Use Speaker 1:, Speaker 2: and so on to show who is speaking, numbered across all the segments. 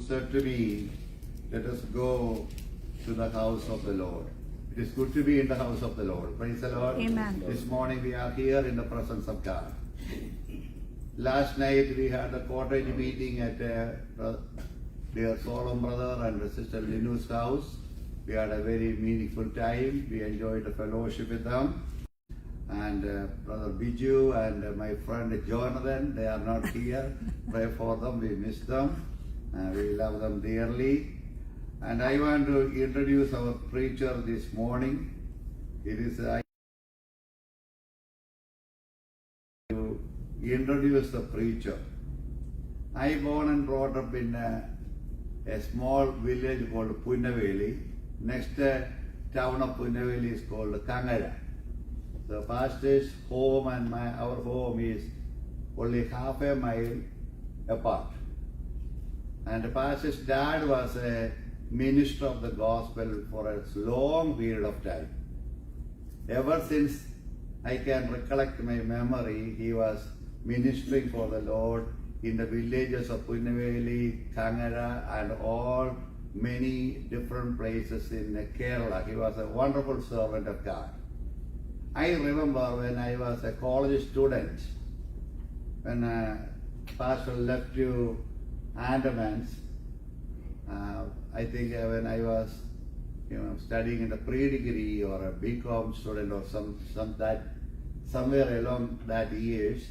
Speaker 1: said to me, let us go to the house of the Lord. It is good to be in the house of the Lord. Praise the Lord.
Speaker 2: Amen.
Speaker 1: This morning we are here in the presence of God. Last night we had a cottage meeting at dear Solomon brother and sister Linu's house. We had a very meaningful time. We enjoyed the fellowship with them. And Brother Biju and my friend Jonathan, they are not here. Pray for them. We miss them. We love them dearly. And I want to introduce our preacher this morning. It is to introduce the preacher. I born and brought up in a small village called Punnaveli. Next town of Punnaveli is called Kangara. The pastor's home and our home is only half a mile apart. And the pastor's dad was a minister of the gospel for a long period of time. Ever since I can recollect my memory, he was ministering for the Lord in the villages of Punnaveli, Kangara, and all many different places in Kerala. He was a wonderful servant of God. I remember when I was a college student, when Pastor left to Andamans, I think when I was studying in the pre-degree or a BCom student or somewhere along that years,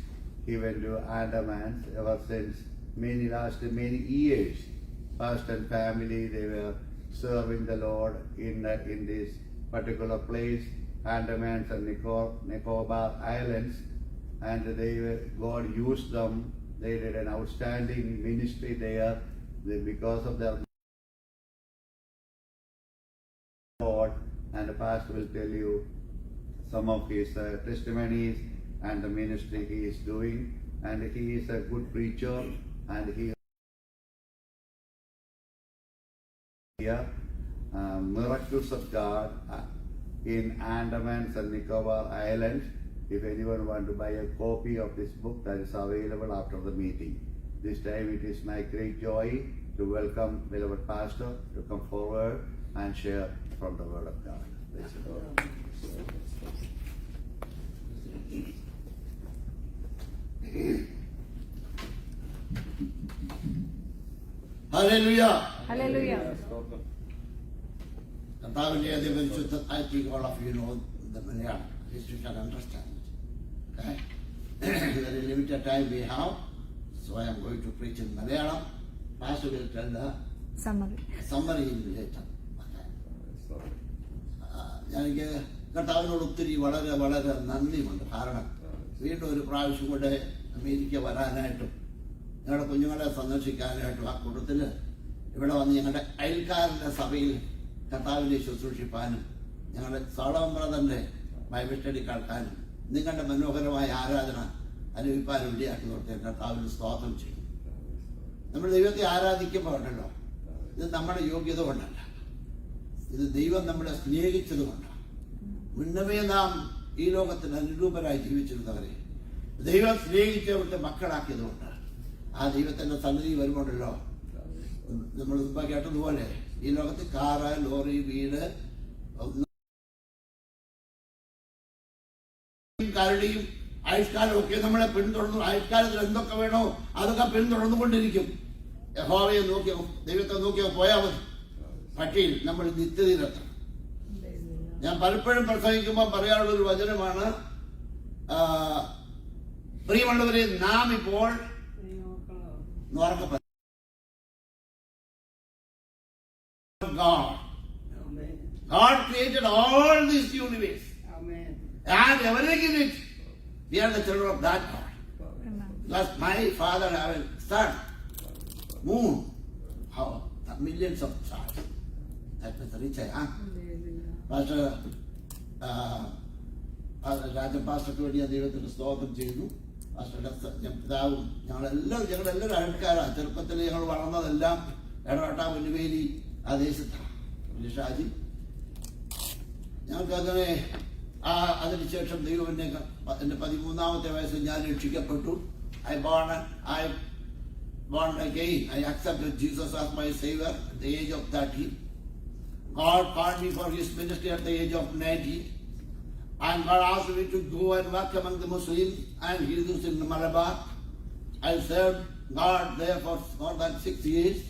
Speaker 1: he went to Andamans. Ever since last many years, Pastor and family, they were serving the Lord in this particular place, Andamans and Nicobar Islands, and God used them. They did an outstanding ministry there because of their Lord. And the pastor will tell you some of his testimonies and the ministry he is doing. And he is a good preacher, and he here miracles of God in Andamans and Nicobar Islands. If anyone wants to buy a copy of this book, that is available after the meeting. This time it is my great joy to welcome beloved pastor to come forward and share from the word of God. Praise the Lord.
Speaker 3: Hallelujah.
Speaker 2: Hallelujah.
Speaker 3: I think all of you know the Malayalam. At least you can understand it. Okay? Very limited time we have, so I am going to preach in Malayalam. Pastor will tell the summary in later. എനിക്ക് കർത്താവിനോട് ഒത്തിരി വളരെ വളരെ നന്ദിയുണ്ട്. കാരണം വീണ്ടും ഒരു പ്രാവശ്യം കൂടെ അമേരിക്ക വരാനായിട്ടും ഞങ്ങളുടെ കുഞ്ഞുങ്ങളെ സന്ദർശിക്കാനായിട്ടും ആ കൂട്ടത്തിൽ ഇവിടെ വന്ന് ഞങ്ങളുടെ അയൽക്കാരൻ്റെ സഭയിൽ കർത്താവിനെ ശുശ്രൂഷിപ്പാനും ഞങ്ങളുടെ സോളമൻ ബ്രദറിൻ്റെ ബൈബിൾ സ്റ്റഡി കേൾക്കാനും നിങ്ങളുടെ മനോഹരമായ ആരാധന അനുഭവിപ്പാനും ഇടയാക്കി നിർത്തിയ കർത്താവിന് സ്തോത്രം ചെയ്യും. നമ്മൾ ദൈവത്തെ ആരാധിക്കുമ്പോൾ ഉണ്ടല്ലോ, ഇത് നമ്മുടെ യോഗ്യത കൊണ്ടല്ല, ഇത് ദൈവം നമ്മളെ സ്നേഹിച്ചത് കൊണ്ടാണ്. മുന്നമേ നാം ഈ ലോകത്തിന് അനുരൂപരായി ജീവിച്ചിരുന്നവരെ ദൈവം സ്നേഹിച്ചവരുടെ മക്കളാക്കിയത് കൊണ്ട് ആ ദൈവത്തിന്റെ സന്നിധി വരുമ്പോണ്ടല്ലോ, നമ്മൾ മുമ്പ് കേട്ടതുപോലെ ഈ ലോകത്ത് കാറ്, ലോറി, വീട്, കരടിയും ആയുഷ്കാലവും ഒക്കെ നമ്മളെ പിന്തുടർന്നു. ആയുഷ്കാലത്തിൽ എന്തൊക്കെ വേണോ അതൊക്കെ പിന്തുടർന്നുകൊണ്ടിരിക്കും. യഹോവയെ നോക്കിയോ, ദൈവത്തെ നോക്കിയോ പോയാൽ മതി, പക്ഷേ നമ്മൾ നിത്യതയിലെത്തണം. ഞാൻ പലപ്പോഴും പ്രസംഗിക്കുമ്പോൾ പറയാനുള്ളൊരു വചനമാണ്, പ്രിയമുള്ളവരെ, നാം ഇപ്പോൾ God created all this universe. Amen. And everything in it, we are the children of that God. Plus my father have a sun, moon, how millions of stars. That was the rich I am. Pastor Rajan പാസ്റ്റർക്ക് വേണ്ടി ഞാൻ ദൈവത്തിന് സ്തോത്രം ചെയ്തു. പാസ്റ്ററുടെ പിതാവും ഞങ്ങളെല്ലാവരും അയൽക്കാരാണ്. ചെറുപ്പത്തിൽ ഞങ്ങൾ വളർന്നതെല്ലാം എടവട്ട, പുന്നുവേലി ആ ദേശത്താണ്. ഷാജി ഞങ്ങൾക്കങ്ങനെ അതിനുശേഷം ദൈവം എൻ്റെ 13ാമത്തെ വയസ്സിൽ ഞാൻ രക്ഷിക്കപ്പെട്ടു. born again. I accepted Jesus as my Savior at the age of 30. God called me for His ministry at the age of 90. And God asked me to go and work among the Muslims and Hindus in Malabar. I served God there for more than 6 years.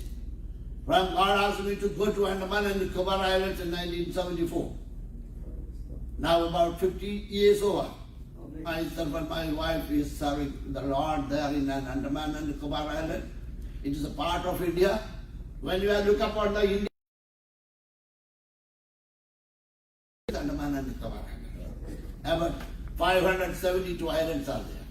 Speaker 3: From God asked me to go to Andaman and Nicobar Islands in 1974. Now about 50 years over. Myself and my wife is serving the Lord there in an Andaman and Nicobar Island. It is a part of India. When you look upon the India, Andaman and Nicobar Island. About 572 islands are there.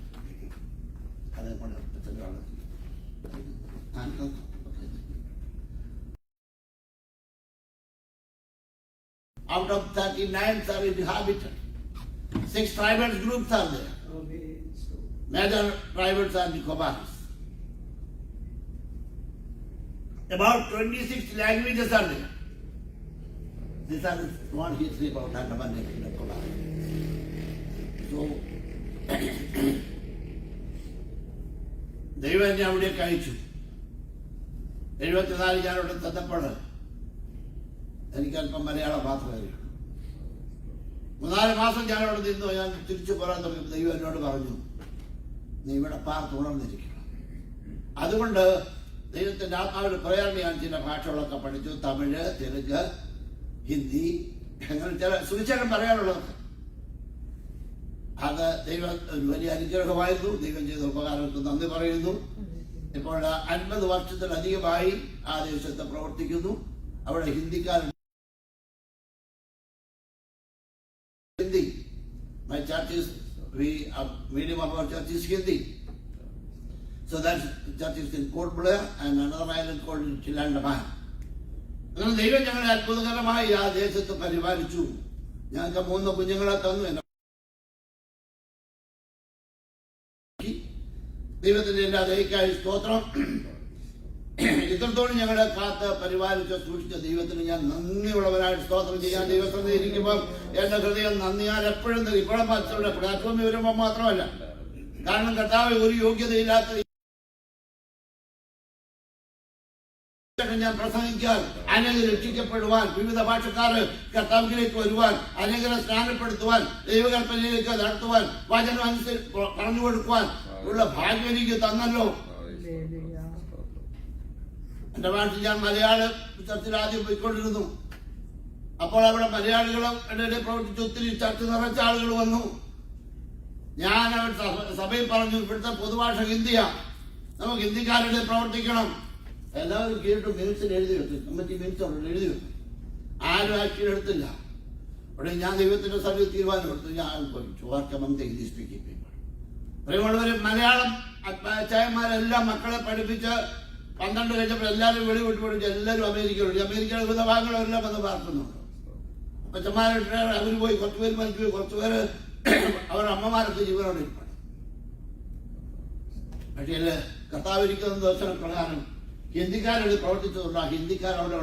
Speaker 3: Out of 39 are inhabited. 6 tribal groups are there. Major tribals are Nicobaris. About 26 languages are there. These are one history about Andaman and Nicobar. So, ദൈവം എന്നെ അവിടേക്ക് അയച്ചു. 74 ഞാൻ അവിടെ തന്നപ്പോൾ എനിക്കല്പം മലയാളം മാത്രമേ അറിയൂ. 3-4 മാസം ഞാൻ അവിടെ നിന്നു. ഞാൻ തിരിച്ചു പോരാൻ തുടങ്ങി. ദൈവം എന്നോട് പറഞ്ഞു, നീ ഇവിടെ പാർത്തുണർന്നിരിക്കണം. അതുകൊണ്ട് ദൈവത്തിന്റെ ആത്മാവിൽ പ്രേരണ ഞാൻ ചില ഭാഷകളൊക്കെ പഠിച്ചു. തമിഴ്, തെലുങ്ക്, ഹിന്ദി, അങ്ങനെ ചില സുവിശേഷം പറയാനുള്ളതൊക്കെ. അത് ദൈവം ഒരു വലിയ അനുഗ്രഹമായിരുന്നു. ദൈവം ചെയ്ത ഉപകാരങ്ങൾക്ക് നന്ദി പറയുന്നു. ഇപ്പോൾ 50 വർഷത്തിലധികമായി ആ ദേശത്ത് പ്രവർത്തിക്കുന്നു. അവിടെ ഹിന്ദിക്കാരുണ്ട്. Hindi. My church is, medium of our church is Hindi. So that church is in Port Blair and another island called Chilandaman. അങ്ങനെ ദൈവം ഞങ്ങളെ അത്ഭുതകരമായി ആ ദേശത്ത് പരിപാലിച്ചു. ഞങ്ങൾക്ക് 3 കുഞ്ഞുങ്ങളെ തന്നു. ദൈവത്തിന്റെ എല്ലാ ദയക്കായി സ്തോത്രം. ഇത്രത്തോളം ഞങ്ങളെ കാത്ത് പരിപാലിച്ച സൂക്ഷിച്ച ദൈവത്തിന് ഞാൻ നന്ദിയുള്ളവരായിട്ട് സ്തോത്രം ചെയ്യാൻ ദൈവത്തിൽ ഇരിക്കുമ്പോൾ എന്റെ ഹൃദയം നന്ദിയാൽ എപ്പോഴും ഇപ്പോഴും പച്ചവിടെ പ്ലാറ്റ്ഫോമിൽ വരുമ്പോൾ മാത്രമല്ല. കാരണം കർത്താവ് ഒരു യോഗ്യതയില്ലാത്ത ഞാൻ പ്രസംഗിക്കാൻ, അനേകർ രക്ഷിക്കപ്പെടുവാൻ, വിവിധ ഭാഷക്കാര് കർത്താവിലേക്ക് വരുവാൻ, അനേകരെ സ്നാനപ്പെടുത്തുവാൻ, ദൈവകൽപ്പനയിലേക്ക് നടത്തുവാൻ, വചനം അനുസരിച്ച് പറഞ്ഞു കൊടുക്കുവാൻ ഉള്ള ഭാഗ്യം എനിക്ക് തന്നല്ലോ. എന്റെ നാട്ടിൽ ഞാൻ മലയാള ചർച്ചിൽ ആദ്യം പോയിക്കൊണ്ടിരുന്നു. അപ്പോൾ അവിടെ മലയാളികളും എന്റെ പ്രവർത്തിച്ച് ഒത്തിരി ചർച്ച നിറച്ച ആളുകൾ വന്നു. ഞാൻ സഭയിൽ പറഞ്ഞു, ഇവിടുത്തെ പൊതുഭാഷ ഹിന്ദിയാ, നമുക്ക് ഹിന്ദിക്കാരുടെ പ്രവർത്തിക്കണം. എല്ലാവരും കേട്ടു. മിനിറ്റ്സിൽ എഴുതി വെച്ചു. 50 മിനിറ്റ്സ് എഴുതി വെച്ചു. ആരും ആക്ഷൻ എടുത്തില്ല. അവിടെ ഞാൻ ദൈവത്തിന്റെ സഭയിൽ തീരുമാനമെടുത്തു. ഞാൻ ഹിന്ദി സ്പീക്കിംഗ് പീപ്പിൾ. പ്രിയമുള്ളവരെ, മലയാളം ചായന്മാരെല്ലാം മക്കളെ പഠിപ്പിച്ച് 12 കഴിഞ്ഞപ്പോൾ എല്ലാവരും വെളിവിട്ട് പഠിച്ചു. എല്ലാവരും അമേരിക്കയിലുണ്ട്. അമേരിക്കയുടെ വിവിധ ഭാഗങ്ങളെല്ലാം വന്ന് പാർക്കുന്നുണ്ട്. അപ്പച്ചന്മാരുടെ അവർ പോയി, കുറച്ചുപേര് മരിച്ചു, കുറച്ചുപേര് അവരുടെ അമ്മമാരൊക്കെ ജീവനോടെ ഇരിപ്പാണ്. പക്ഷേ കർത്താവിരിക്കുന്ന ദർശന പ്രകാരം ഹിന്ദിക്കാരോട് പ്രവർത്തിച്ചതുകൊണ്ട് ആ ഹിന്ദിക്കാരവിടെ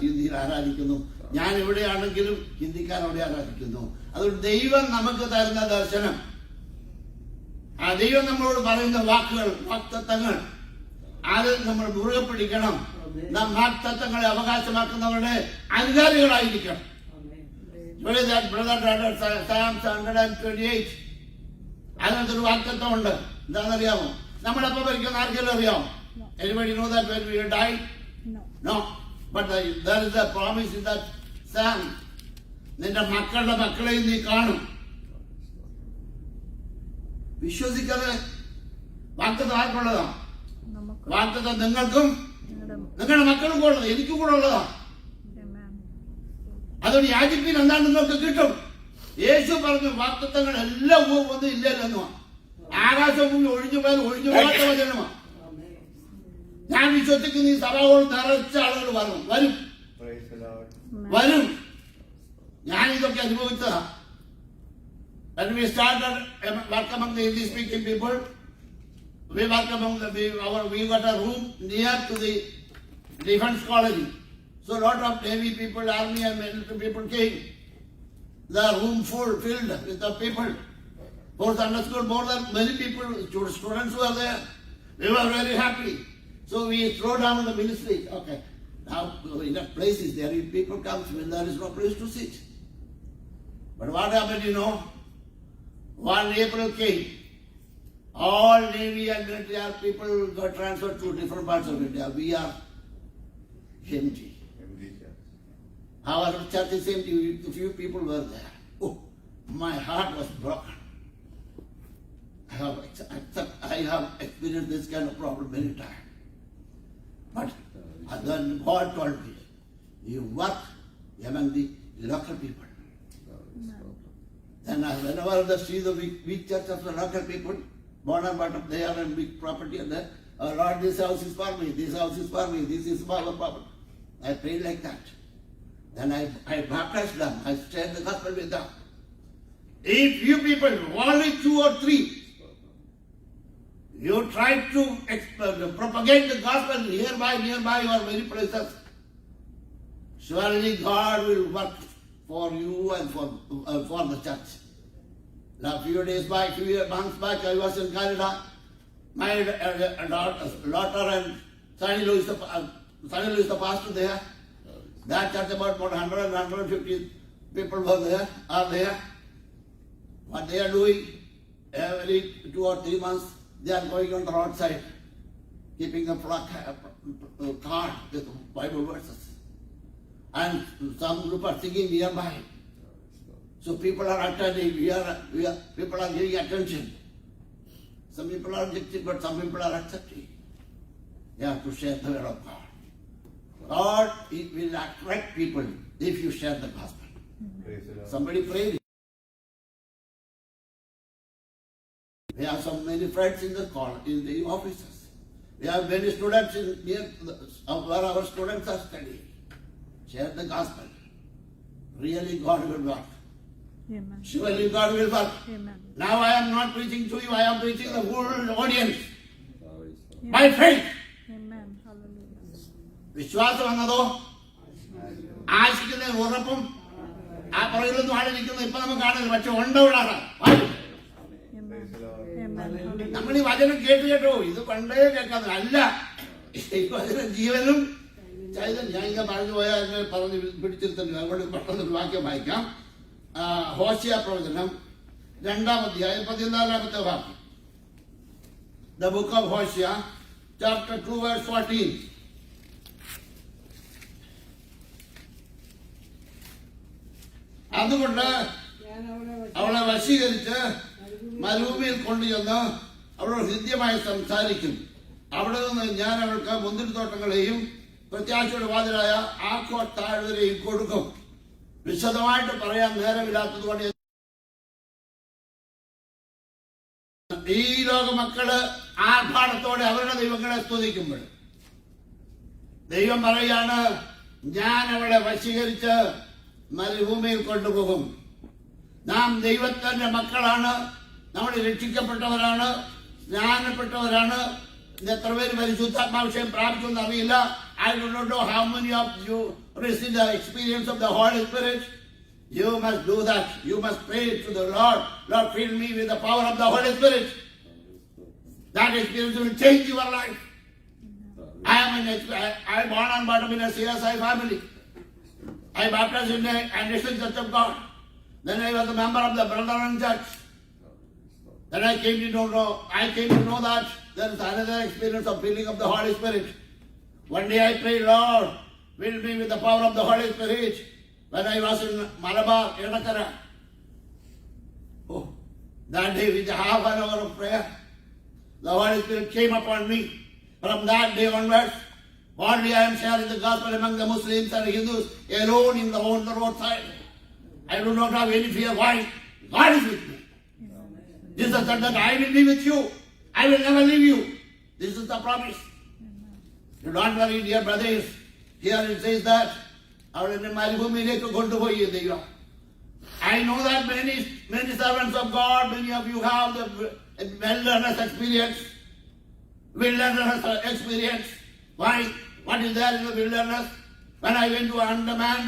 Speaker 3: ഹിന്ദിയിൽ ആരാധിക്കുന്നു. ഞാൻ എവിടെയാണെങ്കിലും ഹിന്ദിക്കാരവിടെ ആരാധിക്കുന്നു. അതുകൊണ്ട് ദൈവം നമുക്ക് തരുന്ന ദർശനം, ആ ദൈവം നമ്മളോട് പറയുന്ന വാക്കുകൾ, വാക്തത്വങ്ങൾ, അത് നമ്മൾ മുറുകെ പിടിക്കണം. നാം വാക്തത്വങ്ങളെ അവകാശമാക്കുന്നവരുടെ അധികാരികളായിരിക്കണം. Psalms 128 അതിനകത്തൊരു വാക്തത്വം ഉണ്ട്. എന്താണെന്നറിയാമോ? നമ്മളെപ്പോ ഭരിക്കുന്ന ആർക്കെല്ലാം അറിയാമോ? Anybody know that when we die? No. But there is a promise in that psalm. നിന്റെ മക്കളുടെ മക്കളെയും നീ കാണും. വിശ്വസിക്കാതെ വാക്തത്വം ആർക്കുള്ളതാണ്? വാക്തത്വം നിങ്ങൾക്കും നിങ്ങളുടെ മക്കളും കൂടെ ഉള്ളത്, എനിക്കും കൂടെ ഉള്ളതാണ്. അതുകൊണ്ട് യാചിപ്പിൻ, എന്താണ് നിങ്ങൾക്ക് കിട്ടും. യേശു പറഞ്ഞു വാക്തത്വങ്ങൾ എല്ലാം ഒന്നും ഇല്ലെന്നുമാണ്. ആകാശം ഒഴിഞ്ഞു പോയാൽ ഒഴിഞ്ഞു പോകാത്ത വചനമാണ്. ഞാൻ വിശ്വസിക്കുന്ന ഈ സഭകൾ നിറച്ച ആളുകൾ വരും. ഞാൻ ഇതൊക്കെ അനുഭവിച്ചതാ. When we started work among the Hindi speaking people, we work among we got a room near to the defense colony. So a lot of Navy people, army and military people came. The room filled with the people. Both understood more than many people, students were there. They were very happy. So we slow down the ministry. Okay, now enough places there. If people come, when there is no place to sit. But what happened, you know? One April came. All Navy and military people got transferred to different parts of India. We are empty. Our church is empty. A few people were there. Oh, my heart was broken. I have experienced this kind of problem many times. But then God told me, you work among the local people. Then whenever they see the weak church of the local people, born and brought up there and big property and there, oh Lord, this house is for me, this house is for me, this is our property. I prayed like that. Then I baptized them, I shared the gospel with them. If you people, only 2 or 3, you try to propagate the gospel nearby or many places, surely God will work for you and for the church. Now, a few months back, I was in Canada. My daughter and son-in-law is the pastor there. That church, about 100, 150 people are there. What they are doing, every 2 or 3 months, they are going on the roadside, keeping a card with Bible verses. And some group are singing nearby. So people are attending, people are giving attention. Some people are rejecting, but some people are accepting. You have to share the word of God. God will attract people if you share the gospel. Somebody prayed. We have so many friends in the offices. We have many students where our students are studying. Share the gospel. Really God will work.
Speaker 2: Amen.
Speaker 3: Surely God will work.
Speaker 2: Amen.
Speaker 3: Now I am not preaching to you, I am preaching the whole audience.
Speaker 2: Amen.
Speaker 3: By faith.
Speaker 2: Amen. Hallelujah.
Speaker 3: വിശ്വാസം എന്നതോ ആശിക്കുന്ന ഉറപ്പും ആ പുറകിലൊന്നും ആളിരിക്കുന്ന ഇപ്പൊ നമുക്ക് കാണുന്നത്, പക്ഷെ ഉണ്ടവിടാണ്.
Speaker 2: Amen. Amen. Hallelujah.
Speaker 3: നമ്മൾ ഈ വചനം കേട്ടോ, ഇത് പണ്ടേ കേൾക്കാതെ അല്ല. ഈ വചനം ജീവനും ചൈതന്യം. ഞാൻ ഇങ്ങനെ പറഞ്ഞു പോയാൽ പറഞ്ഞ് പിടിച്ചിരുത്തല്ലോ. അതുകൊണ്ട് പെട്ടെന്ന് വാക്യം വായിക്കാം. ഹോശിയ പ്രവചനം 2-ാം അധ്യായം 14-ാമത്തെ വാക്യം. The book of Hosea, chapter 2, verse 14. അതുകൊണ്ട് അവളെ വശീകരിച്ച് മരുഭൂമിയിൽ കൊണ്ടുചെന്ന് അവളോട് ഹൃദ്യമായി സംസാരിക്കും. അവിടെ നിന്ന് ഞാൻ അവൾക്ക് മുന്തിരിത്തോട്ടങ്ങളെയും പ്രത്യാശയുടെ വാതിലായ ആക്കോ താഴ്വരയും കൊടുക്കും. വിശദമായിട്ട് പറയാൻ നേരമില്ലാത്തത് കൊണ്ട് ഈ ലോക മക്കള് ആർഭാടത്തോടെ അവരുടെ ദൈവങ്ങളെ സ്തുതിക്കുമ്പോൾ ദൈവം പറയാണ്, ഞാൻ അവളെ വശീകരിച്ച് മരുഭൂമിയിൽ കൊണ്ടുപോകും. നാം ദൈവത്തിന്റെ മക്കളാണ്, നമ്മൾ രക്ഷിക്കപ്പെട്ടവരാണ്, സ്നാനപ്പെട്ടവരാണ്. എത്ര പേര് പരിശുദ്ധാത്മാവിഷയം പ്രാപിച്ചു എന്ന് അറിയില്ല. I do not know how many of you receive the experience of the Holy Spirit. You must do that. You must pray to the Lord. Lord, fill me with the power of the Holy Spirit. That experience will change your life. I am born and brought up in a CSI family. I baptized in the Anglican Church of God. Then I was a member of the Brethren Church. Then I came to know that there is another experience of filling of the Holy Spirit. One day I prayed, Lord, fill me with the power of the Holy Spirit. When I was in Malabar, Edakara. Oh, that day with half an hour of prayer, the Holy Spirit came upon me. From that day onwards, only I am sharing the gospel among the Muslims and Hindus alone on the roadside. I do not have any fear. Why? God is with me. Jesus said that I will be with you. I will never leave you. This is the promise. You don't worry, dear brothers. Here it says that അവളെന്നെ മരുഭൂമിയിലേക്ക് കൊണ്ടുപോയി ദൈവം. I know that many servants of God, many of you have the wilderness experience. Why? What is there in the wilderness? When I went to Andaman,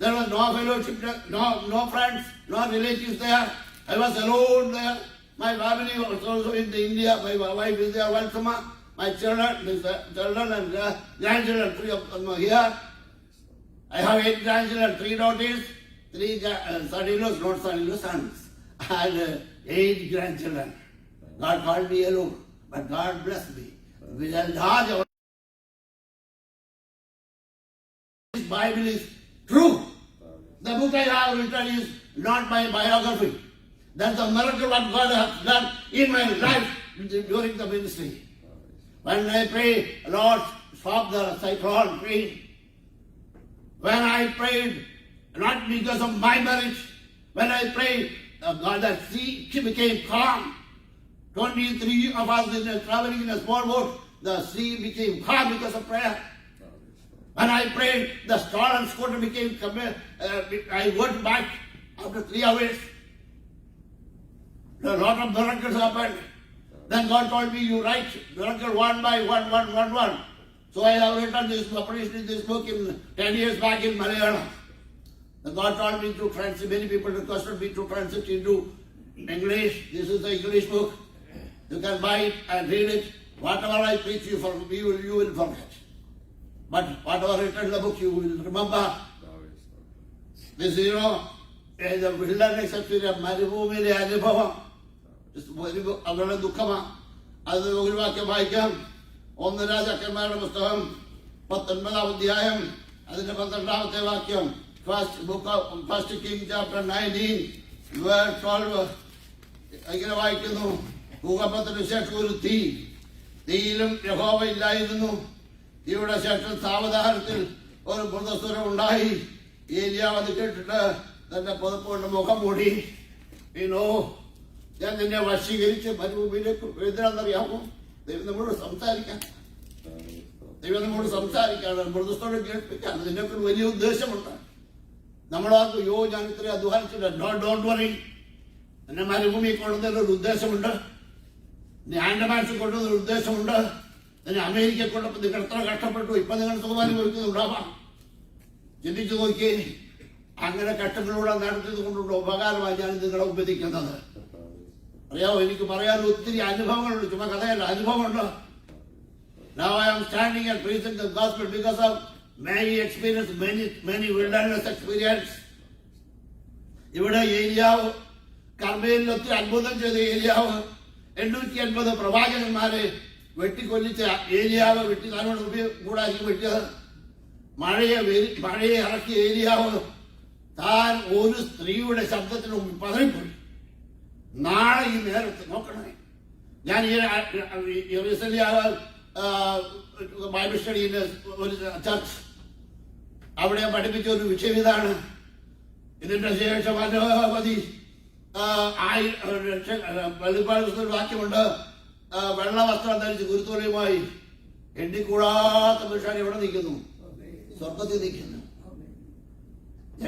Speaker 3: there was no fellowship, no friends, no relatives there. I was alone there. My family was also in India. My wife is there, Valsama. My children and grandchildren, 3 of them are here. I have 8 grandchildren, 3 daughters, 3 son-in-laws, not son-in-laws, sons, and 8 grandchildren. God called me alone, but God blessed me with a large. This Bible is true. The book I have written is not my biography. That's a miracle what God has done in my life during the ministry. When I pray, Lord, stop the cyclone rain. When I prayed, not because of my marriage, when I prayed, God, that sea became calm. 23 of us traveling in a small boat, the sea became calm because of prayer. When I prayed, the stolen scooter became, I went back after 3 hours. A lot of miracles happened. Then God told me, you write miracle 1 by 1. So I have written this, published this book in 10 years back in Malayalam. Then God told me to translate, many people requested me to translate into English. This is the English book. You can buy it and read it. Whatever I preach you will forget. But whatever written in the book, you will remember. This, the wilderness experience, മരുഭൂമിയിലെ അനുഭവം അവരുടെ ദുഃഖമാണ്. അത് ഒരു വാക്യം വായിക്കാം. 1 രാജാക്കന്മാരുടെ പുസ്തകം 19-ാം അധ്യായം അതിന്റെ 12-ാമത്തെ വാക്യം. First King chapter 19 verse 12 ഇങ്ങനെ വായിക്കുന്നു. ഭൂകമ്പത്തിന് ശേഷം ഒരു തീയിലും യഹോവ ഇല്ലായിരുന്നു. ഇവിടെ ശേഷം സാവധാനത്തിൽ ഒരു മൃദസ്വരം ഉണ്ടായി. ഏലിയാവ് അത് കേട്ടിട്ട് തന്റെ പുതപ്പുകൊണ്ട് മുഖം മൂടി. ഞാൻ നിന്നെ വശീകരിച്ച് മരുഭൂമിയിലേക്ക് എഴുതാന്നറിയാമോ? ദൈവം നമ്മോട് സംസാരിക്കാൻ, മൃദുസ്വരം കേൾപ്പിക്കാൻ നിന്നെയൊക്കെ വലിയ ഉദ്ദേശമുണ്ട്. നമ്മളാർക്കും ഞാൻ ഇത്രയും അധ്വാനിച്ചില്ല. ഡോണ്ട് വറി, എന്നെ മരുഭൂമിയെ കൊണ്ടുവന്നൊരു ഉദ്ദേശമുണ്ട്. എന്നെ ആൻഡമാൻസിൽ കൊണ്ടുവന്നൊരു ഉദ്ദേശമുണ്ട്. എന്നെ അമേരിക്ക കൊണ്ടപ്പോൾ നിങ്ങൾ എത്ര കഷ്ടപ്പെട്ടു. ഇപ്പൊ നിങ്ങൾ സുഖമാനുഭവിക്കുന്നുണ്ടാവാം. ചിന്തിച്ചു നോക്കിയേ, അങ്ങനെ കഷ്ടങ്ങളിലൂടെ നടത്തിയത് കൊണ്ടുള്ള ഉപകാരമായി ഞാൻ നിങ്ങളെ ഉപദേശിക്കുന്നത്. അറിയാമോ, എനിക്ക് പറയാൻ ഒത്തിരി അനുഭവങ്ങളുണ്ട്. ചുമ്മാ കഥയല്ല, അനുഭവമുണ്ട്. Now I am standing and preaching the gospel because of many experience, many wilderness experience. ഇവിടെ ഏലിയാവ് കർമ്മയിൽ ഒത്തിരി അത്ഭുതം ചെയ്ത ഏലിയാവ് 850 പ്രവാചകന്മാരെ വെട്ടിക്കൊല്ലിച്ച ഏലിയാവ് തന്നോട് കൂടായിരിക്കും വെട്ടിയത്. മഴയെ ഇറക്കിയ ഏലിയാവ് താൻ ഒരു സ്ത്രീയുടെ ശബ്ദത്തിന് മുമ്പിൽ പതറിപ്പോയി. നാളെ ഈ നേരത്തെ നോക്കണേ, ഞാൻ ബൈബിൾ സ്റ്റഡിയിലെ ഒരു ചർച്ച്, അവിടെ പഠിപ്പിച്ച ഒരു വിഷയം ഇതാണ്. ഇതിന്റെ ശേഷം അനവധി വാക്യമുണ്ട്. വെള്ള വസ്ത്രം ധരിച്ച് ഗുരുത്വലയുമായി എണ്ണിക്കൂടാത്ത പുരുഷൻ എവിടെ നിൽക്കുന്നു? സ്വർഗത്തിൽ നിൽക്കുന്നു.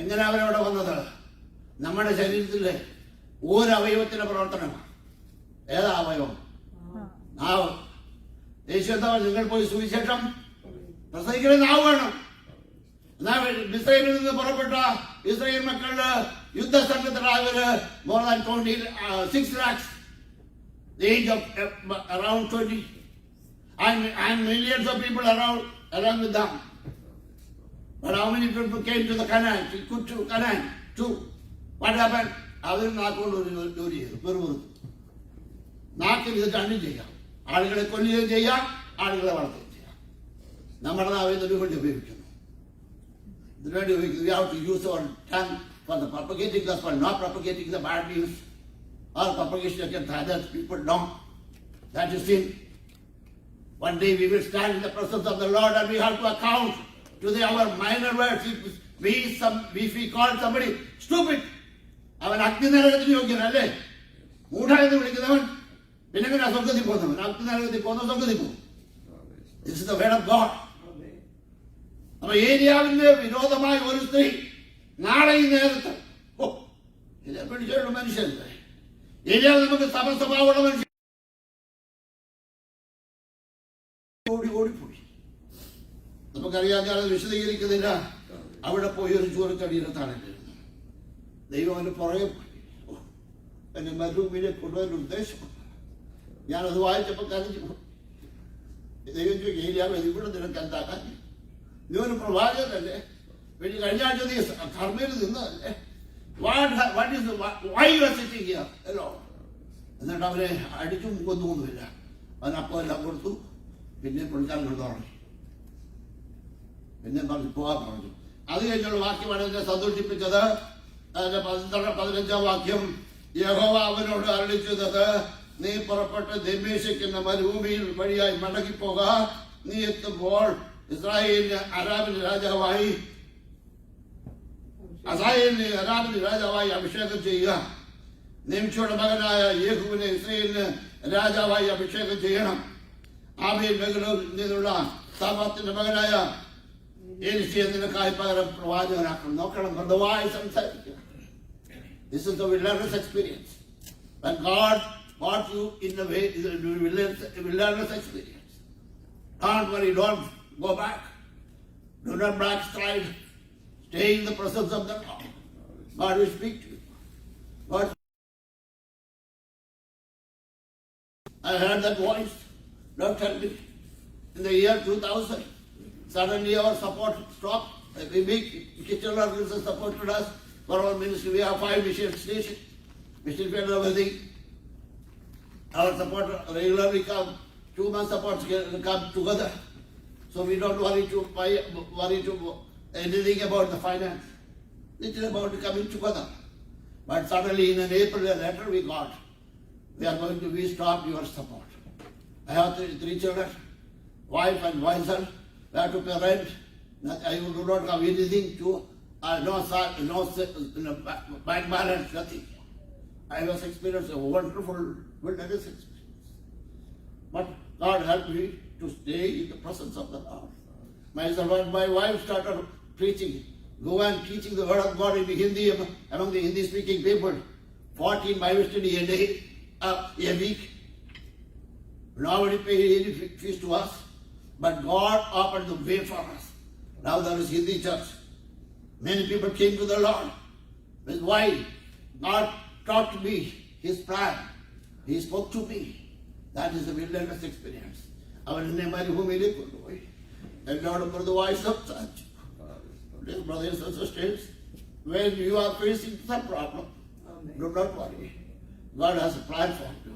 Speaker 3: എങ്ങനെ അവരവിടെ വന്നത്? നമ്മുടെ ശരീരത്തിലെ ഒരവയവത്തിന്റെ പ്രവർത്തനമാണ്. ഏതാ അവയവം? നാവ്. യേശു എന്താ, നിങ്ങൾ പോയി സുവിശേഷം പ്രസംഗിക്കുന്ന നാവ് വേണം. ഇസ്രായേലിൽ നിന്ന് പുറപ്പെട്ട ഇസ്രായേൽ മക്കളുടെ യുദ്ധസംഘത്തിലായവര് more than 26 lakhs, the age of around 20, and millions of people along with them. But how many people came to the Canaan? To Canaan too. What happened? അവർ നാക്കുകൊണ്ട് ഒരു ജോലി ചെയ്തു, വെറുതെ. നാക്കിൽ ഇത് രണ്ടും ചെയ്യാം. ആളുകളെ കൊല്ലുകയും ചെയ്യാം, ആളുകളെ വളർത്തുകയും ചെയ്യാം. നമ്മുടെ നാവിൽ ഇതിനു വേണ്ടി ഉപയോഗിക്കുന്നു. ഇതിനുവേണ്ടി ഉപയോഗിക്കുന്നു. We have to use our tongue for the propagating gospel, not propagating the bad news or propagation against others. People don't. That is sin. One day we will stand in the presence of the Lord and we have to account to our minor words. If we call somebody stupid, അവൻ അഗ്നിനരകത്തിന് യോഗ്യനല്ലേ? മൂഢ എന്ന് വിളിക്കുന്നവൻ പിന്നെ സ്വർഗത്തിൽ പോകുന്നവൻ അഗ്നിനരകത്തിൽ പോകുന്ന സ്വർഗത്തിൽ പോകും. This is the word of God. അപ്പൊ ഏലിയാവിന്റെ വിരോധമായ ഒരു സ്ത്രീ നാളെ ഈ നേരത്ത് പിടിച്ചുള്ള മനുഷ്യല്ലേ? ഏലിയാവ് നമുക്ക് സമസ്വഭാവമുള്ള മനുഷ്യൻ ഓടിപ്പോയി. നമുക്കറിയാം, ഞാൻ വിശദീകരിക്കുന്നില്ല. അവിടെ പോയി ഒരു ചൂരച്ചടിയിലെത്താണ് ദൈവം അവന് പുറകെ എന്നെ മരുഭൂമിയിലേക്ക് കൊണ്ടുവരുന്ന ഉദ്ദേശമുണ്ട്. ഞാനത് വായിച്ചപ്പോൾ കരഞ്ഞു. ദൈവം ചോദിക്കും, ഏലിയാവ് ഇവിടെ നിനക്ക് എന്താക്കാൻ? നീ ഒരു പ്രവാചകനല്ലേ? പിന്നെ കഴിഞ്ഞ ആഴ്ച നീ കർമ്മയിൽ നിന്നതല്ലേ? Why you are sitting here alone? എന്നിട്ട് അവരെ അടിച്ചും കൊന്നുകൊന്നുമില്ല. അവനപ്പം എല്ലാം കൊടുത്തു. പിന്നെ പുള്ളിക്കാരൻ തുടങ്ങി. പിന്നെ പറഞ്ഞു പോകാൻ പറഞ്ഞു. അത് കഴിഞ്ഞുള്ള വാക്യമാണ് എന്നെ സന്തോഷിപ്പിച്ചത്. അതിന്റെ 15-15 വാക്യം. യഹോവ അവനോട് അരുളിച്ചത്, നീ പുറപ്പെട്ട് ദമ്മേശെക്കുന്ന മരുഭൂമിയിൽ വഴിയായി മടങ്ങിപ്പോക. നീ എത്തുമ്പോൾ ഇസ്രായേലിന് അരാമിന് രാജാവായി അഭിഷേകം ചെയ്യുക. നിമിഷയുടെ മകനായ യേഹൂവിനെ ഇസ്രായേലിന് രാജാവായി അഭിഷേകം ചെയ്യണം. ആമേൻ. ബെഗലൂരിൽ നിന്നുള്ള സാഫാത്തിന്റെ മകനായ എലിശയെ നിനക്കായി പകരം പ്രവാചകനാക്കണം. നോക്കണം, മൃദുവായി സംസാരിക്കുക. This is the wilderness experience. When God brought you in the way, is a wilderness experience. Don't worry, don't go back. Do not backslide. Stay in the presence of the Lord. God will speak to you. God, I heard that voice. Don't tell me. In the year 2000, suddenly our support stopped. We big Kitchen organization supported us for our ministry. We have 5 mission stations. Mission field everything. Our support regularly come. 2 months supports come together. So we don't worry to anything about the finance. It's about coming together. But suddenly in an April letter we got, we stopped your support. I have 3 children, wife and one son. We have to pay rent. I do not have anything to, no bank balance, nothing. I was experiencing a wonderful wilderness experience. But God helped me to stay in the presence of the Lord. My wife started preaching, go and teaching the word of God in Hindi among the Hindi-speaking people. 14 Bible study a day, a week. Nobody paid any fees to us, but God opened the way for us. Now there is Hindi church. Many people came to the Lord. That's why God taught me His plan. He spoke to me. That is the wilderness experience. അവൻ എന്നെ മരുഭൂമിയിലേക്ക് കൊണ്ടുപോയി. എന്നോട് മൃദുവായി സംസാരിച്ചു. Dear brothers and sisters, when you are facing some problem, do not worry. God has a plan for you.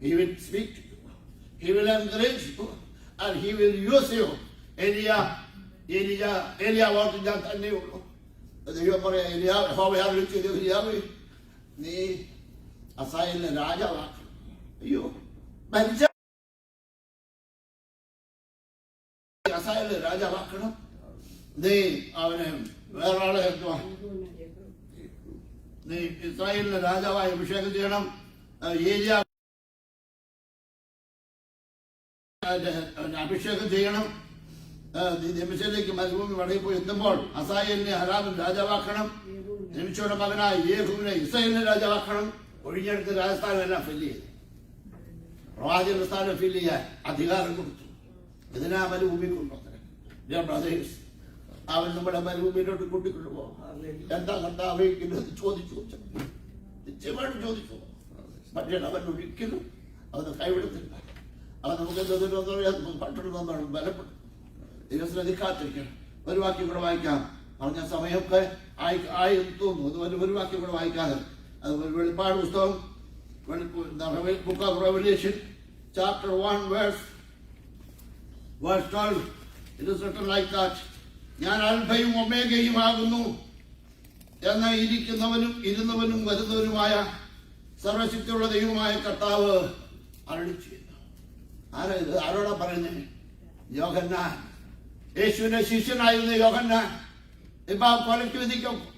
Speaker 3: He will speak to you. He will encourage you. And He will use you. Elia വാക്ക് ഞാൻ തന്നെയുള്ളൂ. ദൈവം പറയാ, യഹോവയെ വിളിച്ചത് ഏലിയാവേ, നീ അസായേലിനെ രാജാവാക്കണം. അയ്യോ, മരിച്ച അസായേലിനെ രാജാവാക്കണം. നീ അവനെ വേറൊരാളെ നീ ഇസ്രായേലിനെ രാജാവായി അഭിഷേകം ചെയ്യണം. ഏലിയ അഭിഷേകം ചെയ്യണം. നിമിഷയിലേക്ക് മരുഭൂമി വടയിൽ പോയി എത്തുമ്പോൾ അസായേലിനെ ഹരാമിൽ രാജാവാക്കണം. നിമിഷയുടെ മകനായ യേഹൂവിനെ ഇസ്രായേലിനെ രാജാവാക്കണം. ഒഴിഞ്ഞെടുത്ത് രാജസ്ഥാനം എല്ലാം ഫില്ല് ചെയ്തു. പ്രവാചക സ്ഥാനം ഫില്ല് ചെയ്യാൻ അധികാരം കൊടുത്തു. ഇതിനാ മരുഭൂമി കൊണ്ടുവന്നത്. ബ്രദേഴ്സ്, അവൻ നമ്മുടെ മരുഭൂമിയിലോട്ട് കൂട്ടിക്കൊണ്ടു പോകും. എന്താ കണ്ടാവേക്കുന്നത് ചോദിച്ചു, നിശ്ചയമായിട്ട് ചോദിച്ചു. പക്ഷേ അവൻ ഒരിക്കലും അവന് കൈവിടത്തില്ല. അവൻ നമുക്ക് പട്ടണം തന്നാണ് ബലപ്പെടും. ഇത് ശ്രദ്ധിക്കാത്തിരിക്കണം. ഒരു വാക്യം കൂടെ വായിക്കാം. പറഞ്ഞ സമയമൊക്കെ ആയി തോന്നുന്നു. ഒരു വാക്യം കൂടെ വായിക്കാതെ അത് വെളിപ്പാട് പുസ്തകം, book of revelation chapter 1 verse 12. It is written like that. ഞാൻ അൽഫയും ഒമേഗയും ആകുന്നു എന്ന ഇരിക്കുന്നവനും ഇരുന്നവനും വരുന്നവനുമായ സർവശക്തിയുള്ള ദൈവമായ കർത്താവ് അരുളി ചെയ്യുന്നു. ആരാ ഇത്? ആരോടാ പറയുന്നത്? യോഹന്നാൻ. യേശുവിന്റെ ശിഷ്യനായിരുന്ന യോഹന്നാൻ ഇപ്പൊ കൊലയ്ക്ക്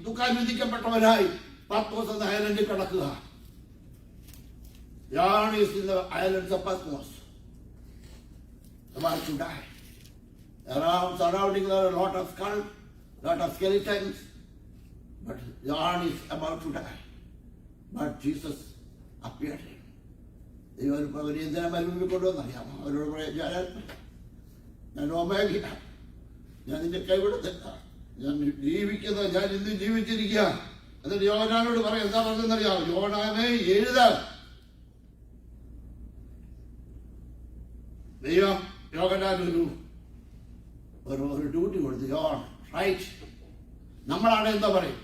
Speaker 3: ദുഃഖാൻ വിധിക്കപ്പെട്ടവനായി പത്മോസ് എന്ന ഐലൻഡിൽ കിടക്കുക. John is in the islands of Patmos, about to die. Surrounding there are a lot of skulls, lot of skeletons, but John is about to die. But Jesus appeared to him. ഇവർ എന്തിനാ മരുഭൂമി കൊണ്ടുവന്നറിയാമോ? അവരോട് പറയാം, ഞാൻ omega, ഞാൻ നിന്റെ കൈവിടത്തില്ല, ഞാൻ ജീവിക്കുന്നത്, ഞാൻ ഇന്ന് ജീവിച്ചിരിക്കുക. എന്നിട്ട് യോഹന്നാനോട് പറയാം, എന്താ പറഞ്ഞെന്നറിയാമോ? യോഹന്നാനെ എഴുതാൻ ദൈവം യോഗനാൻ ഒരു ഡ്യൂട്ടി കൊടുത്തു. യോൺ റൈറ്റ്. നമ്മളാണ് എന്താ പറയും,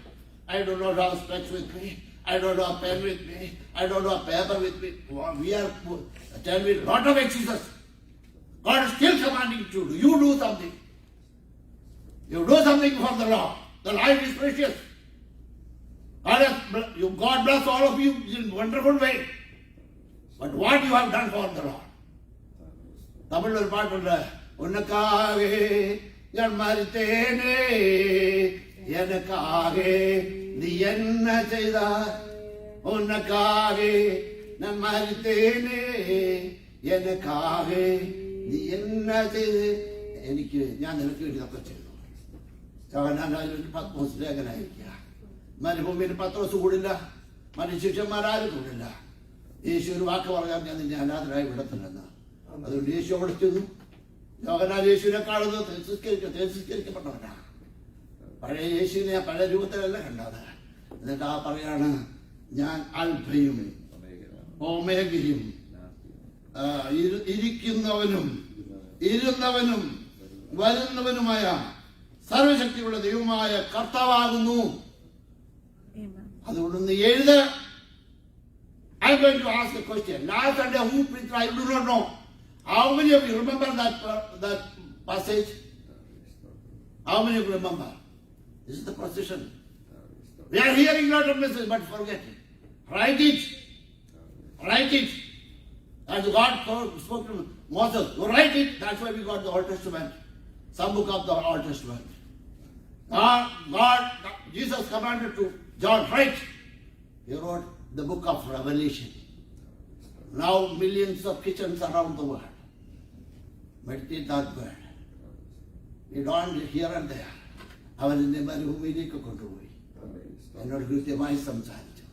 Speaker 3: I do not have specs with me, I don't have pen with me, I don't have paper with me. We are telling me lot of excuses. God is still commanding you to you do something. You do something for the Lord. The life is precious. God bless all of you in a wonderful way. But what you have done for the Lord. തമിഴിൽ ഒരു പാട്ടുണ്ട്, ഉന്നക്കാകെ ഞാൻ മരിത്തേനേ எனக்காகே நீ என்ன செய்தாய், உனக்காகே நான் மரித்தேனே எனக்காகേ നീ என்ன ചെയ്ത് എനിക്ക്, ഞാൻ നിനക്ക് വേണ്ടി ഇതൊക്കെ ചെയ്തു. പത്രോസ് ലേഖനായിരിക്കുക. മരുഭൂമിയിൽ പത്രോസ് കൂടില്ല, മറ്റു ശിഷ്യന്മാരാരും കൂടില്ല. യേശു ഒരു വാക്ക് പറഞ്ഞാൽ ഞാൻ നിന്നെ അനാഥരായി വിടത്തില്ലെന്ന്. അതുകൊണ്ട് യേശു അവിടെ ചെന്നു. യോഹന്നാൻ യേശുവിനെ കാണുന്നത് തിരസ്കരിക്കപ്പെട്ടവനാണ്. പഴയ യേശുവിനെ പഴയ രൂപത്തിലല്ല കണ്ടത്. എന്നിട്ട് പറയാണ്, ഞാൻ അൽഫയും ഓമേഗയും ഇരിക്കുന്നവനും ഇരുന്നവനും വരുന്നവനുമായ സർവശക്തിയുള്ള ദൈവമായ കർത്താവാകുന്നു. അതുകൊണ്ട് നീ എഴുത്. I am going to ask a question. Last Sunday who preached, I do not know. How many of you remember that passage? How many of you remember? This is the position. We are hearing a lot of messages, but forget it. Write it. Write it. As God spoke to Moses, you write it. That's why we got the Old Testament. Some book of the Old Testament. Jesus commanded to John, write. He wrote the book of Revelation. Now millions of Christians around the world meditate that word. We don't here and there. അവരെന്നെ മരുഭൂമിയിലേക്ക് കൊണ്ടുപോയി. എന്നോട് കൃത്യമായി സംസാരിച്ചു.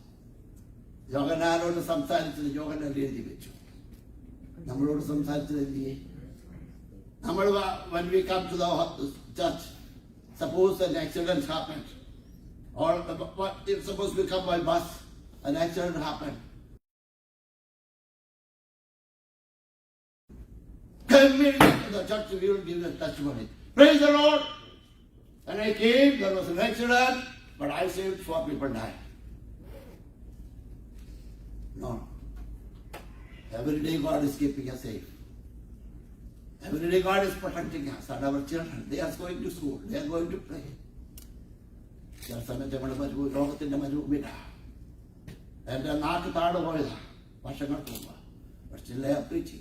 Speaker 3: യോഹന്നാനോട് സംസാരിച്ചത് യോഹന്നാൻ എഴുതി വെച്ചു. നമ്മളോട് സംസാരിച്ചത് എന്തിയെ? നമ്മൾ when we come to the church, suppose an accident happened, or if suppose we come by bus, an accident happened. Come to the church, we will give the testimony. Praise the Lord. When I came, there was an accident, but I saved 4 people died. No. Every day God is keeping us safe. Every day God is protecting us and our children. They are going to school. They are going to play. ചില സമയത്ത് നമ്മുടെ ലോകത്തിന്റെ മരുഭൂമിയില എൻ്റെ നാക്ക് താഴെ പോയതാ വർഷങ്ങൾക്ക് മുമ്പ്. പക്ഷെ പ്രീച്ച്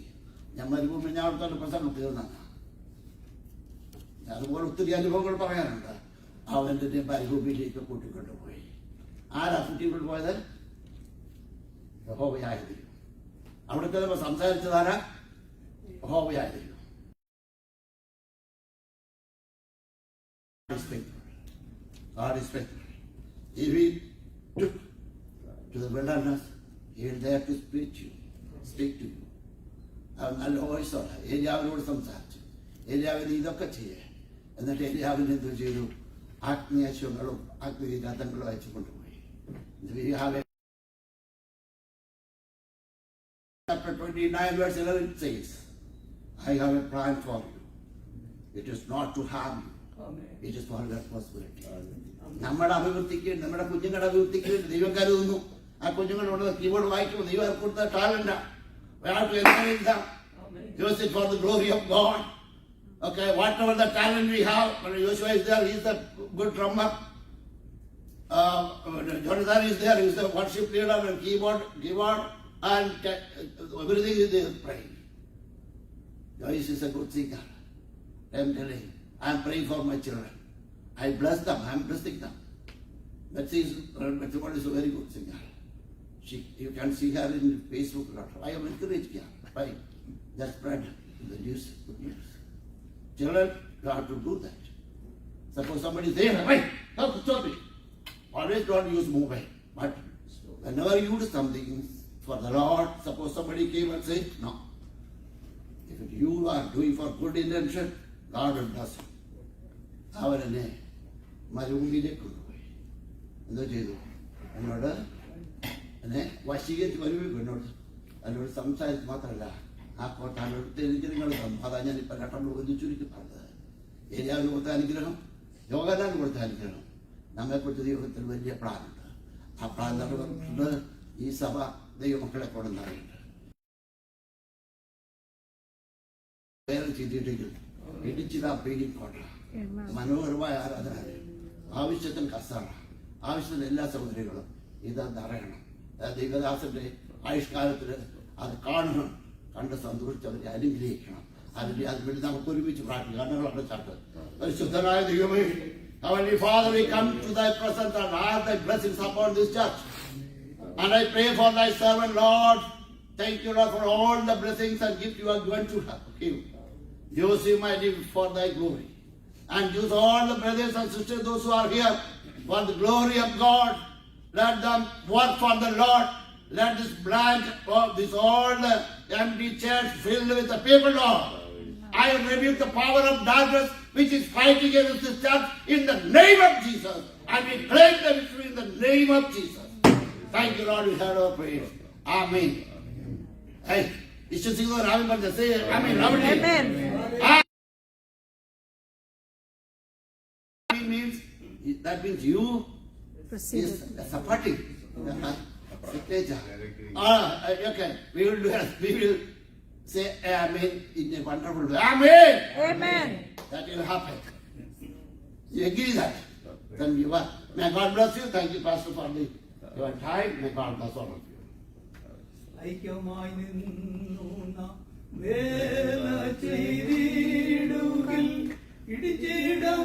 Speaker 3: ഞാൻ മരുഭൂമി ഞാൻ അവിടുത്തെ പ്രസംഗം തീർന്നാണ്. അതുപോലെ ഒത്തിരി അനുഭവങ്ങൾ പറയാനുണ്ട്. അവൻ്റെ മരുഭൂമിയിലേക്ക് കൂട്ടിക്കൊണ്ടുപോയി. ആരാ കൂട്ടിക്കൊണ്ട് പോയത്? യഹോവയായ ദൈവം. അവിടുത്തെ സംസാരിച്ചതാരാ? യഹോവയായ ദൈവം. God is faithful. If he took to the wilderness, he is there to speak to you. അവൻ നല്ല വോയിസോടെ ഏലിയാവിനോട് സംസാരിച്ചു. ഏലിയാവിന് ഇതൊക്കെ ചെയ്യേ. എന്നിട്ട് ഏലിയാവിന് എന്ത് ചെയ്തു? ആഗ്നേയങ്ങളും അഗ്നിരഥങ്ങളും അയച്ചു കൊണ്ടുപോയി. Chapter 29 verse 11 says, I have a plan for you. It is not to harm you. It is for your prosperity. നമ്മുടെ അഭിവൃദ്ധിക്ക്, നമ്മുടെ കുഞ്ഞുങ്ങളുടെ അഭിവൃദ്ധിക്ക് വേണ്ടി ദൈവം കരുതുന്നു. ആ കുഞ്ഞുങ്ങളോട് കീബോർഡ് വായിക്കുമ്പോൾ ദൈവം കൊടുത്ത ടാലന്റാ. We have to encourage them. Use it for the glory of God. Okay, whatever the talent we have, when Joshua is there, he is a good drummer. Jonathan is there, he is the worship leader and keyboard, and everything is there praying. Joyce is a good singer. I am telling you, I am praying for my children. I bless them, I am blessing them. Betsy is a very good singer. You can see her in Facebook. I am encouraging her. Right? Just spread the news, good news. Children, you have to do that. Suppose somebody is there, right? Stop it. Always don't use mobile. But whenever you do something for the Lord, suppose somebody came and said, no. If you are doing for good intention, God will bless you. അവരെന്നെ മരുഭൂമിയിലേക്ക് കൊണ്ടുപോയി. എന്താ ചെയ്തു? എന്നോട് എന്നെ വശീകരിച്ച് മരുഭൂമി എന്നോട് സംസാരിച്ച് മാത്രമല്ല ആ കോട്ടാൻ എടുത്ത് അനുഗ്രഹങ്ങൾ തന്നു. അതാ ഞാനിപ്പോൾ രണ്ടെണ്ണം ഒരു ചുരുക്കി പറഞ്ഞത്. ഏരിയാവിന് കൊടുത്ത അനുഗ്രഹം, യോഗനാൻ കൊടുത്ത അനുഗ്രഹം, നമ്മെക്കുറിച്ച് ദൈവത്തിൽ വലിയ പ്ലാനുണ്ട്. ആ പ്ലാൻ നടന്നിട്ടുണ്ട്. ഈ സഭ ദൈവമക്കളെ കൊണ്ടുവന്നിട്ടുണ്ട്. വേറെ ചെയ്തിട്ടെങ്കിൽ ഇടിച്ചിടാ പേടിക്കോട്ട മനോഹരമായ ആരാധന, ആവശ്യത്തിന് കസാണ്, ആവശ്യത്തിന് എല്ലാ സൗകര്യങ്ങളും ഇതെന്ന് അറിയണം. ദൈവദാസന്റെ ആയുഷ്കാലത്തിൽ അത് കാണണം, കണ്ട് സന്തോഷിച്ച് അവരെ അനുഗ്രഹിക്കണം. അതിനുവേണ്ടി നമുക്ക് ഒരുമിച്ച് പ്രാർത്ഥിക്കാം. കണ്ണുകളൊക്കെ ചാട്ട്. പരിശുദ്ധനായ ദൈവമേ, Heavenly Father, we come to thy presence and ask thy blessings upon this church. And I pray for thy servant, Lord. Thank you, Lord, for all the blessings and gifts you are going to him. Use him, mighty, for thy glory. And use all the brothers and sisters, those who are here, for the glory of God. Let them work for the Lord. Let this blank of this all the empty chairs filled with the people, Lord. I rebuke the power of darkness which is fighting against this church in the name of Jesus. And we claim the victory in the name of Jesus. Thank you, Lord. We heard our prayer. Amen. Hey, you should sing the Amen, but say Amen.
Speaker 2: Amen.
Speaker 3: That means you
Speaker 2: Proceed.
Speaker 3: is supporting. Signature. Okay. We will say Amen in a wonderful way. Amen.
Speaker 2: Amen.
Speaker 3: That will happen. You agree that? Then you are. May God bless you. Thank you, Pastor, for your time. May God bless all of you.
Speaker 4: ഐക്യമായി നിന്നു നാം വേല ചെയ്തിടുകിൽ ഇടിച്ചിടം